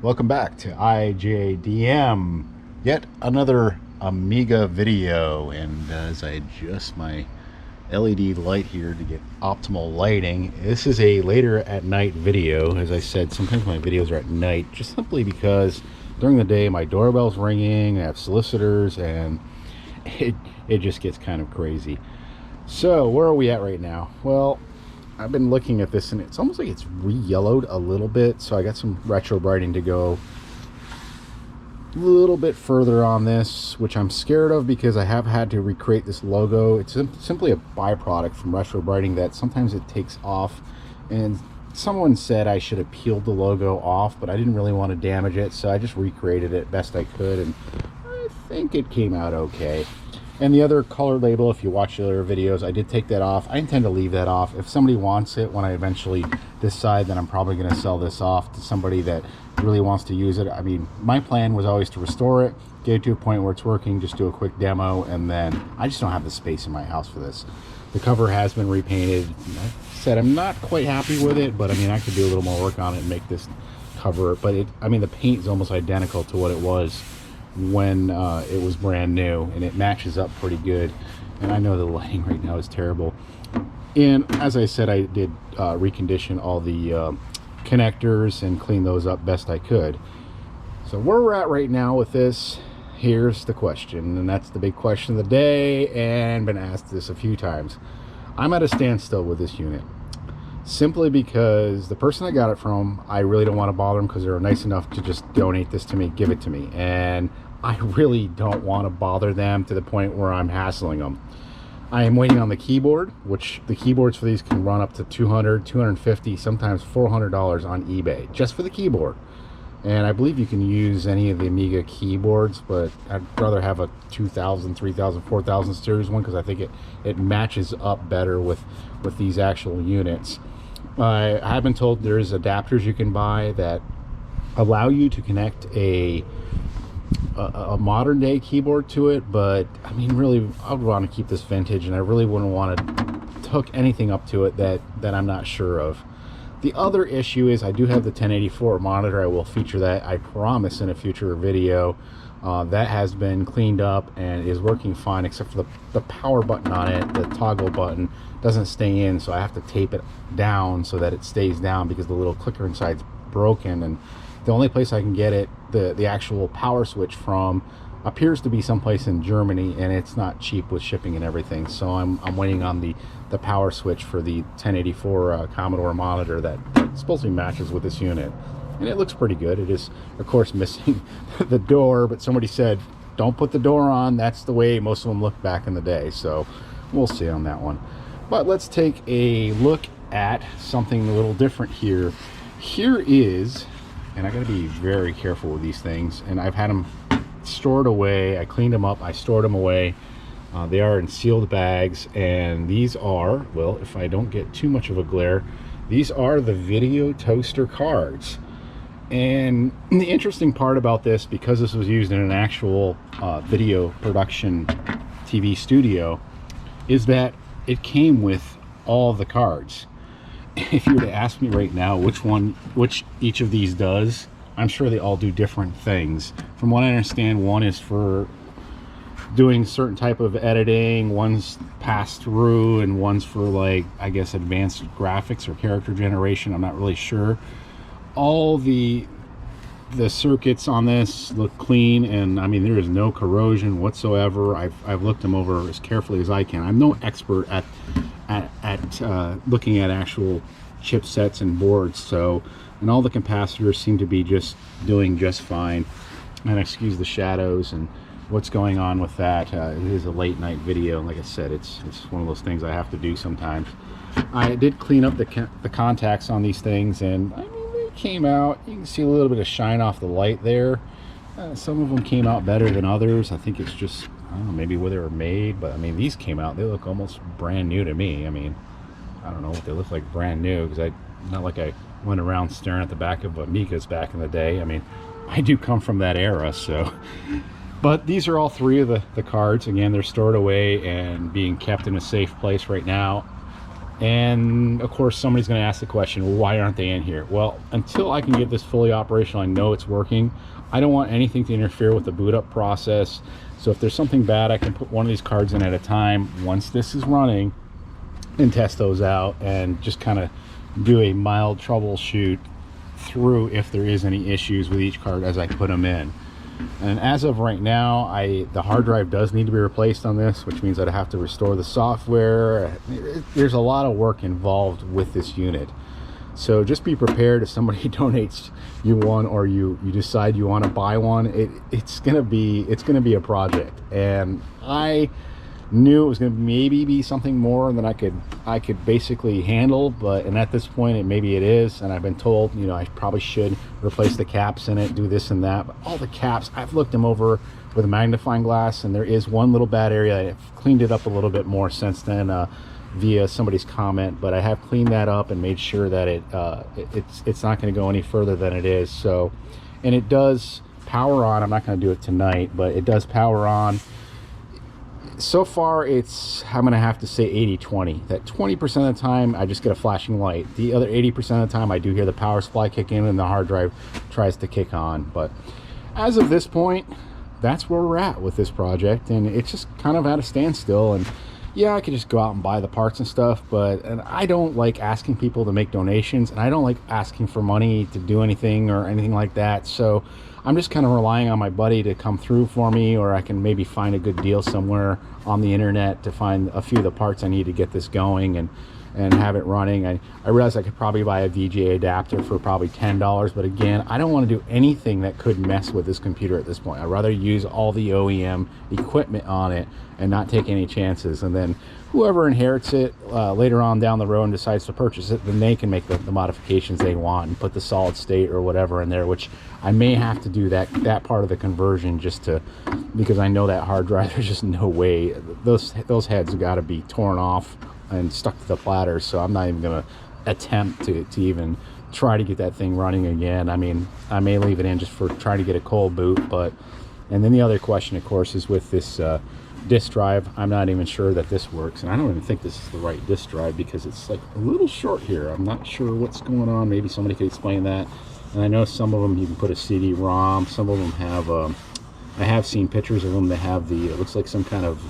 Welcome back to IJDM, yet another Amiga video. And as I adjust my LED light here to get optimal lighting, this is a later at night video. As I said, sometimes my videos are at night just simply because during the day my doorbell's ringing, I have solicitors, and it just gets kind of crazy. So where are we at right now? Well, I've been looking at this and it's almost like it's re-yellowed a little bit, so I got some retro brighting to go a little bit further on this, which I'm scared of because I have had to recreate this logo. It's simply a byproduct from retro brighting that sometimes it takes off, and someone said I should have peeled the logo off, but I didn't really want to damage it, so I just recreated it best I could, and I think it came out okay. And the other color label, if you watch the other videos, I did take that off. I intend to leave that off. If somebody wants it, when I eventually decide, then I'm probably going to sell this off to somebody that really wants to use it. I mean, my plan was always to restore it, get it to a point where it's working, just do a quick demo, and then I just don't have the space in my house for this. The cover has been repainted. I said I'm not quite happy with it, but I mean, I could do a little more work on it and make this cover. But I mean, the paint is almost identical to what it was when it was brand new, and it matches up pretty good. And I know the lighting right now is terrible, and as I said, I did recondition all the connectors and clean those up best I could. So where we're at right now with this, here's the question, and that's the big question of the day, and been asked this a few times. I'm at a standstill with this unit simply because the person I got it from, I really don't want to bother them because they were nice enough to just donate this to me, give it to me, and I really don't want to bother them to the point where I'm hassling them. I am waiting on the keyboard, which the keyboards for these can run up to $200, $250, sometimes $400 on eBay just for the keyboard. And I believe you can use any of the Amiga keyboards, but I'd rather have a 2000, 3000, 4000 series one because I think it matches up better with these actual units. I have been told there's adapters you can buy that allow you to connect a modern day keyboard to it, but I mean, really, I would want to keep this vintage, and I really wouldn't want to hook anything up to it that I'm not sure of. The other issue is I do have the 1084 monitor. I will feature that, I promise, in a future video. That has been cleaned up and is working fine, except for the power button on it. The toggle button doesn't stay in, so I have to tape it down so that it stays down because the little clicker inside's broken. And the only place I can get it, the actual power switch from, appears to be someplace in Germany, and it's not cheap with shipping and everything. So I'm waiting on the power switch for the 1084 Commodore monitor that supposedly matches with this unit, and it looks pretty good. It is, of course, missing the door, but somebody said don't put the door on. That's the way most of them looked back in the day, so we'll see on that one. But let's take a look at something a little different here. Here is, and I got to be very careful with these things, and I've had them stored away. I cleaned them up, I stored them away. They are in sealed bags, and these are, well, if I don't get too much of a glare, these are the video toaster cards. And the interesting part about this, because this was used in an actual video production TV studio, is that it came with all the cards. If you were to ask me right now which each of these does, I'm sure they all do different things. From what I understand, one is for doing certain type of editing, one's pass through, and one's for, like, I guess, advanced graphics or character generation. I'm not really sure. All the circuits on this look clean, and I mean, there is no corrosion whatsoever. I've looked them over as carefully as I can. I'm no expert at looking at actual chipsets and boards, so, and all the capacitors seem to be just doing just fine. And excuse the shadows and what's going on with that. It is a late night video, and like I said, it's one of those things I have to do sometimes. I did clean up the contacts on these things, and I mean, they came out. You can see a little bit of shine off the light there. Some of them came out better than others. I think it's just, I don't know, maybe where they were made, but I mean, these came out, they look almost brand new to me. I mean, I don't know what they look like brand new, because not like I went around staring at the back of Amigas back in the day. I mean, I do come from that era, so. But these are all three of the cards. Again, they're stored away and being kept in a safe place right now. And of course somebody's going to ask the question, well, why aren't they in here? Well, until I can get this fully operational, I know it's working, I don't want anything to interfere with the boot up process. So if there's something bad, I can put one of these cards in at a time once this is running and test those out and just kind of do a mild troubleshoot through if there is any issues with each card as I put them in. And as of right now, the hard drive does need to be replaced on this, which means that I have to restore the software. There's a lot of work involved with this unit, so just be prepared if somebody donates you one, or you decide you want to buy one. It's gonna be a project, and I knew it was going to maybe be something more than I could basically handle, and at this point maybe it is. And I've been told, you know, I probably should replace the caps in it, do this and that, but all the caps, I've looked them over with a magnifying glass, and there is one little bad area. I've cleaned it up a little bit more since then via somebody's comment, but I have cleaned that up and made sure that it's not going to go any further than it is. So, and it does power on. I'm not going to do it tonight, but it does power on. So far I'm gonna have to say 80-20. That 20% of the time I just get a flashing light. The other 80% of the time I do hear the power supply kick in and the hard drive tries to kick on. But as of this point, that's where we're at with this project, and it's just kind of at a standstill. And yeah, I could just go out and buy the parts and stuff, and I don't like asking people to make donations, and I don't like asking for money to do anything or anything like that. So I'm just kind of relying on my buddy to come through for me, or I can maybe find a good deal somewhere on the internet to find a few of the parts I need to get this going and have it running. I realize I could probably buy a VGA adapter for probably $10, but again, I don't want to do anything that could mess with this computer at this point. I'd rather use all the OEM equipment on it and not take any chances. And then whoever inherits it later on down the road and decides to purchase it, then they can make the modifications they want and put the solid state or whatever in there, which I may have to do that part of the conversion because I know that hard drive, there's just no way. Those heads have got to be torn off and stuck to the platter, so I'm not even going to attempt to even try to get that thing running again. I mean, I may leave it in just for trying to get a cold boot. And then the other question, of course, is with this disk drive. I'm not even sure that this works, and I don't even think this is the right disk drive because it's like a little short here. I'm not sure what's going on. Maybe somebody could explain that. And I know some of them you can put a CD-ROM. Some of them have I have seen pictures of them that have it looks like some kind of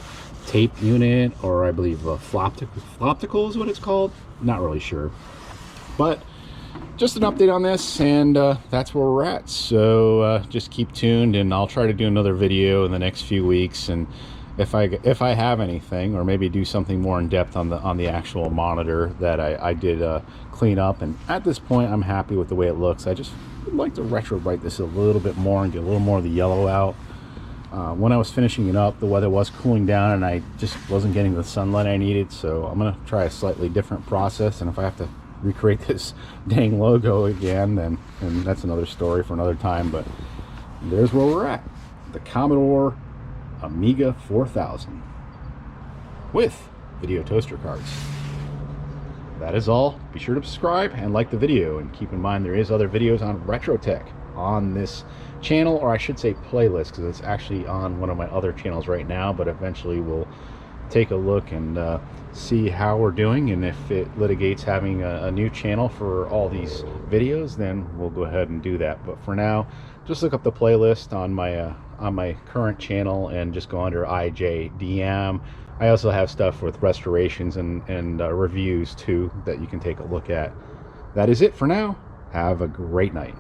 tape unit, or I believe floptical is what it's called. Not really sure, but just an update on this, and that's where we're at. So just keep tuned, and I'll try to do another video in the next few weeks, and if I have anything, or maybe do something more in depth on the actual monitor that I did clean up. And at this point, I'm happy with the way it looks. I just would like to retrobrite this a little bit more and get a little more of the yellow out. When I was finishing it up, the weather was cooling down, and I just wasn't getting the sunlight I needed. So I'm gonna try a slightly different process, and if I have to recreate this dang logo again, then that's another story for another time. But there's where we're at. The Commodore Amiga 4000 with video toaster cards. That is all. Be sure to subscribe and like the video, and keep in mind there is other videos on retro tech on this channel, or I should say playlist, because it's actually on one of my other channels right now, but eventually we'll take a look and see how we're doing, and if it litigates having a new channel for all these videos, then we'll go ahead and do that. But for now, just look up the playlist on my current channel and just go under IJDM. I also have stuff with restorations and reviews too that you can take a look at. That is it for now. Have a great night.